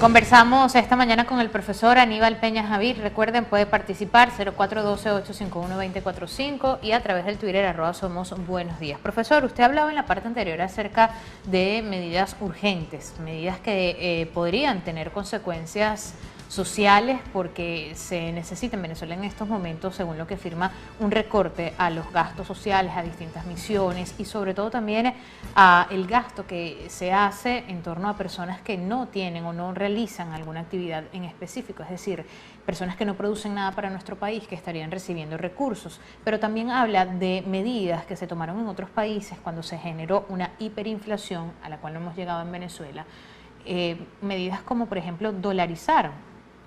Conversamos esta mañana con el profesor Aníbal Peña Javid. Recuerden, puede participar 0412-851-2045 y a través del Twitter @somos buenos días. Profesor, usted hablaba en la parte anterior acerca de medidas urgentes, medidas que podrían tener consecuencias sociales porque se necesita en Venezuela en estos momentos, según lo que firma, un recorte a los gastos sociales, a distintas misiones y sobre todo también a el gasto que se hace en torno a personas que no tienen o no realizan alguna actividad en específico, es decir, personas que no producen nada para nuestro país que estarían recibiendo recursos, pero también habla de medidas que se tomaron en otros países cuando se generó una hiperinflación a la cual no hemos llegado en Venezuela, medidas como por ejemplo dolarizar.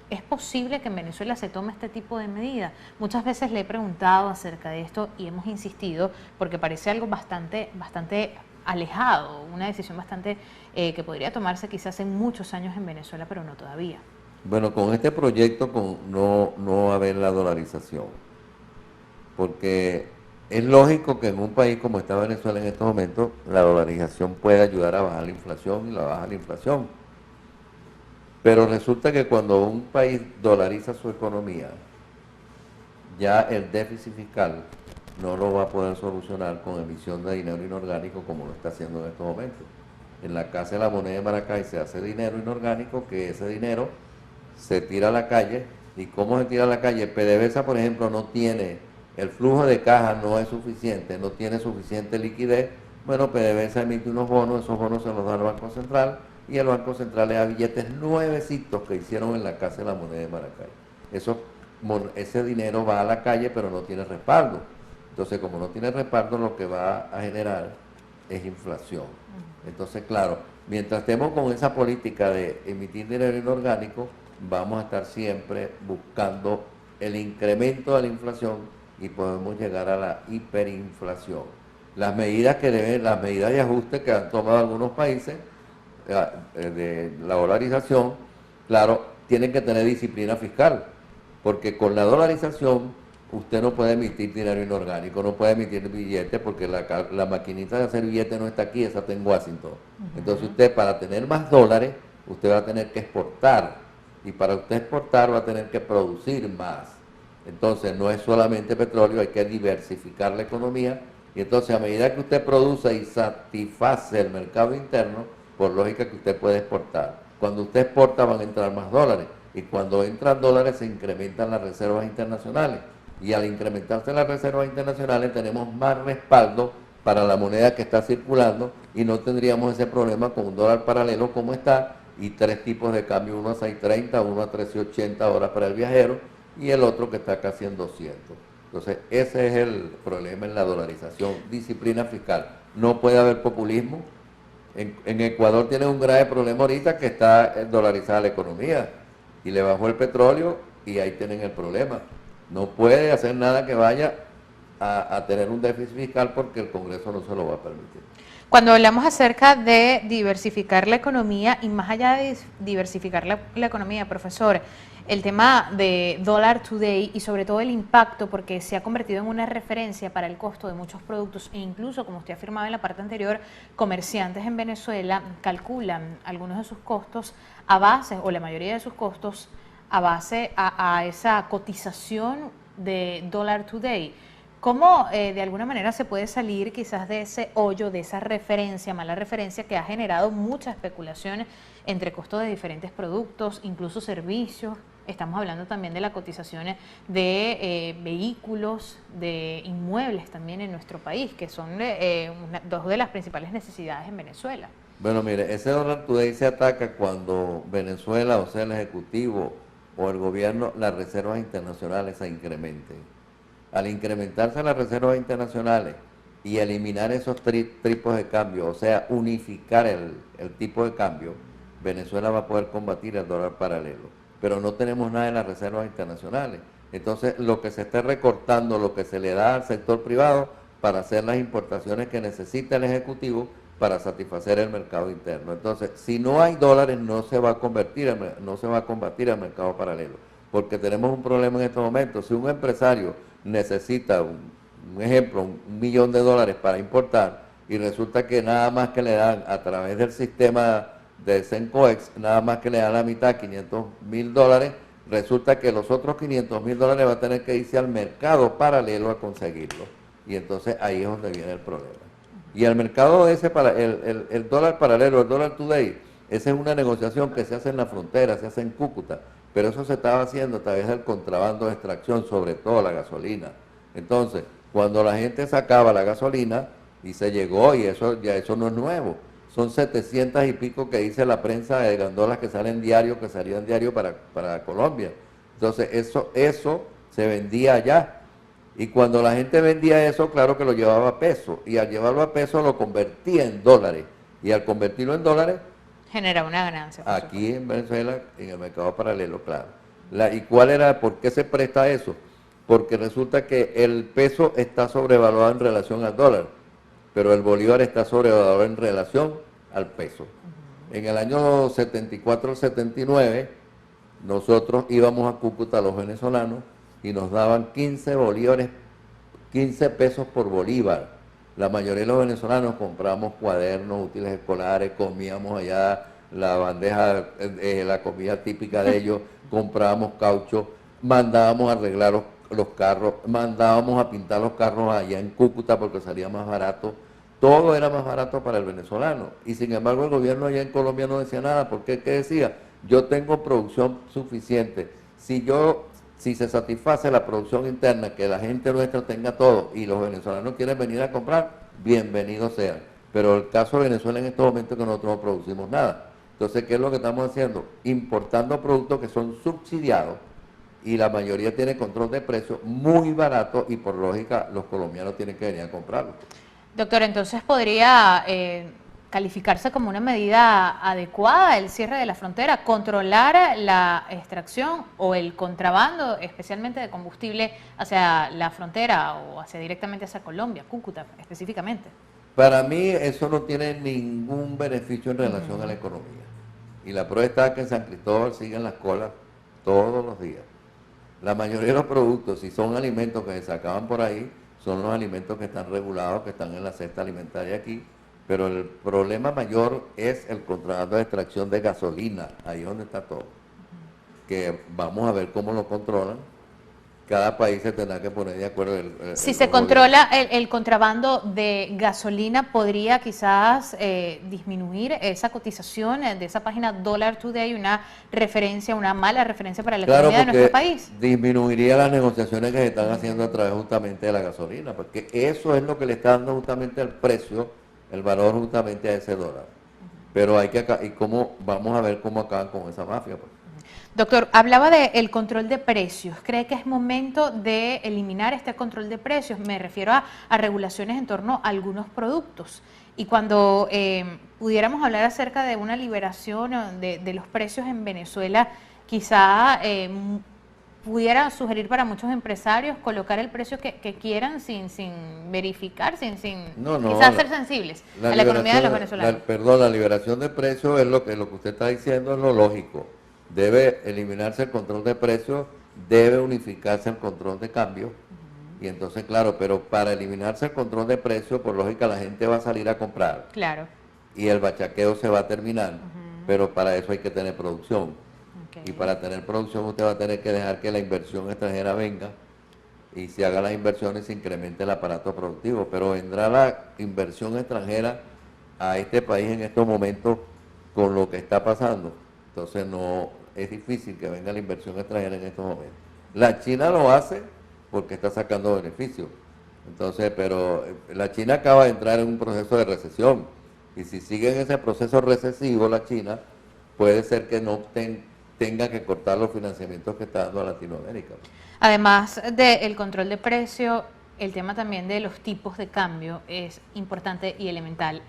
¿Es posible que en Venezuela se tome este tipo de medida? Muchas veces le he preguntado acerca de esto y hemos insistido porque parece algo bastante alejado, una decisión bastante que podría tomarse quizás en muchos años en Venezuela, pero no todavía. Bueno, con este proyecto no va a haber la dolarización, porque es lógico que en un país como está Venezuela en estos momentos, la dolarización puede ayudar a bajar la inflación y la baja la inflación. Pero resulta que cuando un país dolariza su economía, ya el déficit fiscal no lo va a poder solucionar con emisión de dinero inorgánico como lo está haciendo en estos momentos. En la Casa de la Moneda de Maracay se hace dinero inorgánico, que ese dinero se tira a la calle. ¿Y cómo se tira a la calle? PDVSA, por ejemplo, no tiene, el flujo de caja no es suficiente, no tiene suficiente liquidez. Bueno, PDVSA emite unos bonos, esos bonos se los da al Banco Central y el Banco Central le da billetes nuevecitos que hicieron en la Casa de la Moneda de Maracay. Ese dinero va a la calle pero no tiene respaldo. Entonces, como no tiene respaldo, lo que va a generar es inflación. Entonces, claro, mientras estemos con esa política de emitir dinero inorgánico, vamos a estar siempre buscando el incremento de la inflación y podemos llegar a la hiperinflación. Las medidas de ajuste que han tomado algunos países de la dolarización, claro, tienen que tener disciplina fiscal, porque con la dolarización usted no puede emitir dinero inorgánico, no puede emitir billetes porque la maquinita de hacer billetes no está aquí, esa está en Washington. Entonces usted, para tener más dólares, usted va a tener que exportar, y para usted exportar va a tener que producir más. Entonces no es solamente petróleo, hay que diversificar la economía, y entonces a medida que usted produce y satisface el mercado interno, por lógica que usted puede exportar. Cuando usted exporta van a entrar más dólares, y cuando entran dólares se incrementan las reservas internacionales, y al incrementarse las reservas internacionales tenemos más respaldo para la moneda que está circulando y no tendríamos ese problema con un dólar paralelo como está y tres tipos de cambio, uno a 6.30, uno a 13.80 horas para el viajero y el otro que está casi en 200. Entonces ese es el problema en la dolarización, disciplina fiscal. No puede haber populismo. En Ecuador tiene un grave problema ahorita que está dolarizada la economía y le bajó el petróleo y ahí tienen el problema. No puede hacer nada que vaya a tener un déficit fiscal porque el Congreso no se lo va a permitir. Cuando hablamos acerca de diversificar la economía y más allá de diversificar la economía, profesor, el tema de Dollar Today y sobre todo el impacto porque se ha convertido en una referencia para el costo de muchos productos e incluso, como usted afirmaba en la parte anterior, comerciantes en Venezuela calculan algunos de sus costos a base, o la mayoría de sus costos, a base a esa cotización de Dollar Today. ¿Cómo de alguna manera se puede salir quizás de ese hoyo, de esa referencia, mala referencia que ha generado mucha especulación entre costos de diferentes productos, incluso servicios? Estamos hablando también de la cotización de vehículos, de inmuebles también en nuestro país, que son dos de las principales necesidades en Venezuela. Bueno, mire, ese Dollar Today se ataca cuando Venezuela, o sea, el Ejecutivo o el gobierno, las reservas internacionales se incrementen. Al incrementarse las reservas internacionales y eliminar esos tipos de cambio, o sea, unificar el tipo de cambio, Venezuela va a poder combatir el dólar paralelo. Pero no tenemos nada en las reservas internacionales. Entonces, lo que se está recortando, lo que se le da al sector privado para hacer las importaciones que necesita el Ejecutivo para satisfacer el mercado interno. Entonces, si no hay dólares, no se va a combatir el mercado paralelo, porque tenemos un problema en estos momentos. Si un empresario necesita, un ejemplo, $1 millón para importar, y resulta que nada más que le dan a través del sistema de Sencoex, nada más que le dan la mitad, $500,000, resulta que los otros $500,000 va a tener que irse al mercado paralelo a conseguirlo. Y entonces ahí es donde viene el problema. Y el mercado ese, el dólar paralelo, el dólar today, esa es una negociación que se hace en la frontera, se hace en Cúcuta, pero eso se estaba haciendo a través del contrabando de extracción, sobre todo la gasolina. Entonces, cuando la gente sacaba la gasolina y se llegó, y eso no es nuevo, son 700 y pico que dice la prensa de gandolas que salen diario, que salían diario para Colombia. Entonces, eso se vendía allá. Y cuando la gente vendía eso, claro que lo llevaba a peso. Y al llevarlo a peso lo convertía en dólares. Y al convertirlo en dólares, Genera una ganancia. aquí en Venezuela, en el mercado paralelo, claro. ¿Y cuál era, por qué se presta eso? Porque resulta que el peso está sobrevaluado en relación al dólar, pero el bolívar está sobrevaluado en relación al peso. En el año 74-79, nosotros íbamos a Cúcuta, los venezolanos, y nos daban 15 bolívares, 15 pesos por bolívar. La mayoría de los venezolanos compramos cuadernos, útiles escolares, comíamos allá la bandeja, la comida típica de ellos, comprábamos caucho, mandábamos a arreglar los carros, mandábamos a pintar los carros allá en Cúcuta porque salía más barato. Todo era más barato para el venezolano. Y sin embargo el gobierno allá en Colombia no decía nada, porque ¿qué decía? Yo tengo producción suficiente. Si se satisface la producción interna, que la gente nuestra tenga todo y los venezolanos quieren venir a comprar, bienvenidos sean. Pero el caso de Venezuela en estos momentos es que nosotros no producimos nada. Entonces, ¿qué es lo que estamos haciendo? Importando productos que son subsidiados y la mayoría tiene control de precios muy barato y por lógica los colombianos tienen que venir a comprarlos. Doctor, entonces podría calificarse como una medida adecuada el cierre de la frontera, controlar la extracción o el contrabando, especialmente de combustible, hacia la frontera o directamente hacia Colombia, Cúcuta específicamente. Para mí eso no tiene ningún beneficio en relación a la economía. Y la prueba está que en San Cristóbal siguen las colas todos los días. La mayoría de los productos, si son alimentos que se sacaban por ahí, son los alimentos que están regulados, que están en la cesta alimentaria aquí, pero el problema mayor es el contrabando de extracción de gasolina, ahí es donde está todo. Que vamos a ver cómo lo controlan. Cada país se tendrá que poner de acuerdo. Si se controla el contrabando de gasolina, ¿podría quizás disminuir esa cotización de esa página Dollar Today, una mala referencia para la economía de nuestro país? Disminuiría las negociaciones que se están haciendo a través justamente de la gasolina, porque eso es lo que le está dando justamente el precio, el valor justamente a ese dólar. Pero vamos a ver cómo acaban con esa mafia, pues. Doctor, hablaba del control de precios. ¿Cree que es momento de eliminar este control de precios? Me refiero a regulaciones en torno a algunos productos. Y cuando pudiéramos hablar acerca de una liberación de los precios en Venezuela, quizá pudiera sugerir para muchos empresarios colocar el precio que quieran sin verificar, sin quizás ser sensibles a la economía de los venezolanos. La liberación de precios es lo que usted está diciendo, es lo lógico. Debe eliminarse el control de precios, debe unificarse el control de cambio. Y entonces, claro, pero para eliminarse el control de precios, por lógica, la gente va a salir a comprar. Claro. Y el bachaqueo se va a terminar, pero para eso hay que tener producción. Okay. Y para tener producción usted va a tener que dejar que la inversión extranjera venga y se haga las inversiones, se incremente el aparato productivo. Pero vendrá la inversión extranjera a este país en estos momentos con lo que está pasando. Entonces no es difícil que venga la inversión extranjera en estos momentos. La China lo hace porque está sacando beneficios. Entonces, pero la China acaba de entrar en un proceso de recesión. Y si sigue en ese proceso recesivo la China, puede ser que no tenga que cortar los financiamientos que está dando a Latinoamérica. Además del control de precio, el tema también de los tipos de cambio es importante y elemental.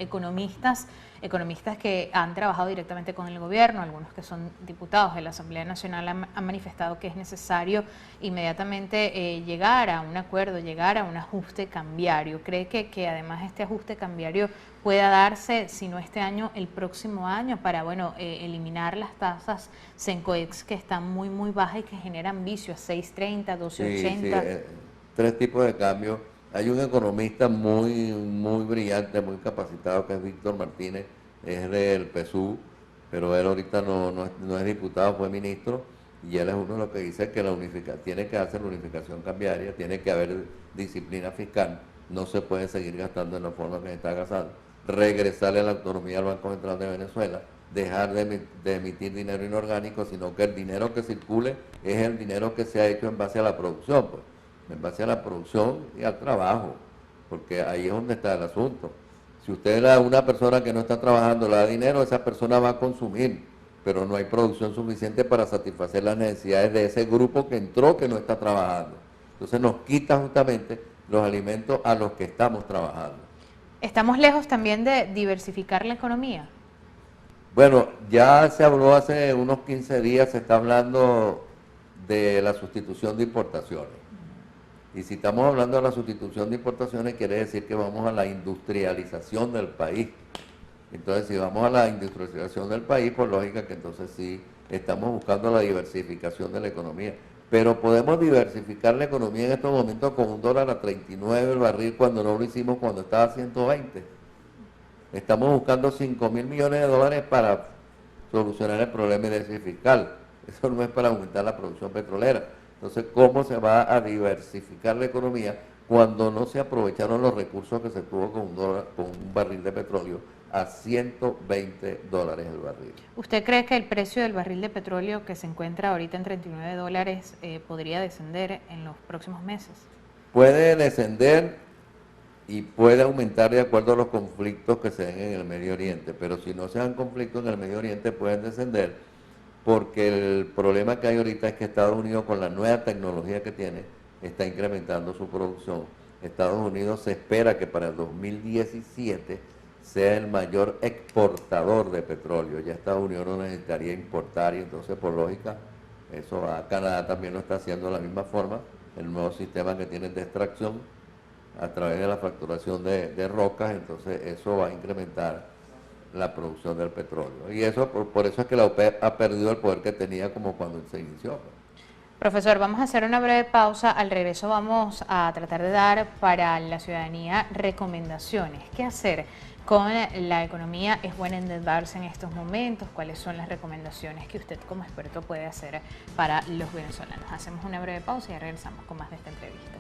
Economistas que han trabajado directamente con el gobierno, algunos que son diputados de la Asamblea Nacional han manifestado que es necesario inmediatamente llegar a un acuerdo, llegar a un ajuste cambiario. ¿Cree que además este ajuste cambiario pueda darse, si no este año, el próximo año, para eliminar las tasas Sencoex que están muy, muy bajas y que generan vicio a 6.30, 12.80? Sí, tres tipos de cambios. Hay un economista muy brillante, muy capacitado, que es Víctor Martínez, es del PSU, pero él ahorita no es diputado, fue ministro, y él es uno de los que dice que tiene que hacer la unificación cambiaria, tiene que haber disciplina fiscal, no se puede seguir gastando en la forma que se está gastando, regresarle a la autonomía al Banco Central de Venezuela, dejar de emitir dinero inorgánico, sino que el dinero que circule es el dinero que se ha hecho en base a la producción, pues, en base a la producción y al trabajo, porque ahí es donde está el asunto. Si usted a una persona que no está trabajando le da dinero, esa persona va a consumir, pero no hay producción suficiente para satisfacer las necesidades de ese grupo que entró que no está trabajando. Entonces nos quita justamente los alimentos a los que estamos trabajando. ¿Estamos lejos también de diversificar la economía? Bueno, ya se habló hace unos 15 días, se está hablando de la sustitución de importaciones. Y si estamos hablando de la sustitución de importaciones, quiere decir que vamos a la industrialización del país. Entonces, si vamos a la industrialización del país, por lógica que entonces sí estamos buscando la diversificación de la economía. Pero podemos diversificar la economía en estos momentos con $1 a 39 el barril cuando no lo hicimos cuando estaba a 120. Estamos buscando 5.000 millones de dólares para solucionar el problema de déficit fiscal. Eso no es para aumentar la producción petrolera. Entonces, ¿cómo se va a diversificar la economía cuando no se aprovecharon los recursos que se tuvo con un barril de petróleo a $120 el barril? ¿Usted cree que el precio del barril de petróleo que se encuentra ahorita en $39 podría descender en los próximos meses? Puede descender y puede aumentar de acuerdo a los conflictos que se den en el Medio Oriente, pero si no se dan conflictos en el Medio Oriente pueden descender, porque el problema que hay ahorita es que Estados Unidos, con la nueva tecnología que tiene, está incrementando su producción. Estados Unidos se espera que para el 2017 sea el mayor exportador de petróleo. Ya Estados Unidos no necesitaría importar, y entonces por lógica eso va. Canadá también lo está haciendo de la misma forma, el nuevo sistema que tienen de extracción a través de la fracturación de rocas, entonces eso va a incrementar la producción del petróleo. Y eso por eso es que la OPEP ha perdido el poder que tenía como cuando se inició. Profesor, vamos a hacer una breve pausa. Al regreso vamos a tratar de dar para la ciudadanía recomendaciones. ¿Qué hacer con la economía? ¿Es bueno endeudarse en estos momentos? ¿Cuáles son las recomendaciones que usted como experto puede hacer para los venezolanos? Hacemos una breve pausa y regresamos con más de esta entrevista.